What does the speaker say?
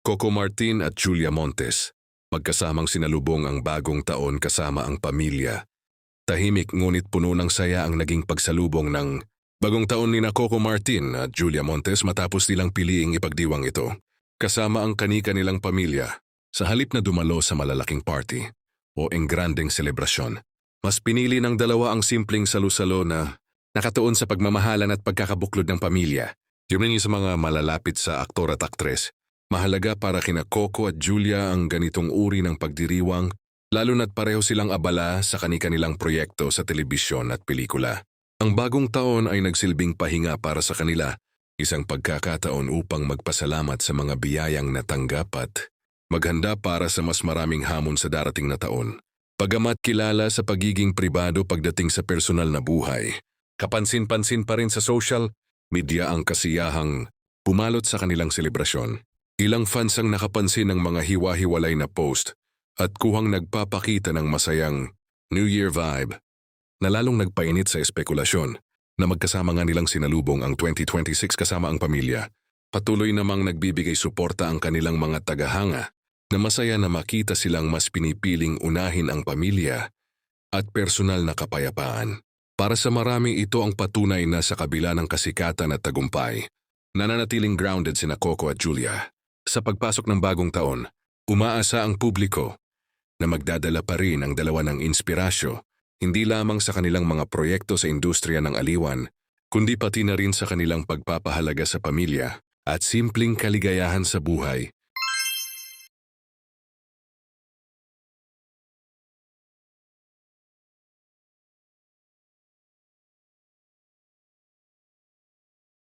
Coco Martin at Julia Montes. Magkasamang sinalubong ang bagong taon kasama ang pamilya. Tahimik ngunit puno ng saya ang naging pagsalubong ng bagong taon ni Coco Martin at Julia Montes matapos nilang piliing ipagdiwang ito. Kasama ang kanika nilang pamilya, sa halip na dumalo sa malalaking party o engrandeng selebrasyon. Mas pinili ng dalawa ang simpleng salu-salo na nakatuon sa pagmamahalan at pagkakabuklod ng pamilya. Yun sa mga malalapit sa aktor at aktres. Mahalaga para kina Coco at Julia ang ganitong uri ng pagdiriwang, lalo na't pareho silang abala sa kani-kanilang proyekto sa telebisyon at pelikula. Ang bagong taon ay nagsilbing pahinga para sa kanila, isang pagkakataon upang magpasalamat sa mga biyayang natanggap at maghanda para sa mas maraming hamon sa darating na taon. Bagamat kilala sa pagiging pribado pagdating sa personal na buhay, kapansin-pansin pa rin sa social media ang kasiyahang bumalot sa kanilang selebrasyon. Ilang fans ang nakapansin ng mga hiwa-hiwalay na post at kuhang nagpapakita ng masayang New Year vibe na lalong nagpainit sa espekulasyon na magkasama nga nilang sinalubong ang 2026 kasama ang pamilya. Patuloy namang nagbibigay suporta ang kanilang mga tagahanga na masaya na makita silang mas pinipiling unahin ang pamilya at personal na kapayapaan. Para sa marami ito ang patunay na sa kabila ng kasikatan at tagumpay, nananatiling grounded sina Coco at Julia. Sa pagpasok ng bagong taon, umaasa ang publiko na magdadala pa rin ang dalawa ng inspirasyo, hindi lamang sa kanilang mga proyekto sa industriya ng aliwan, kundi pati na rin sa kanilang pagpapahalaga sa pamilya at simpleng kaligayahan sa buhay.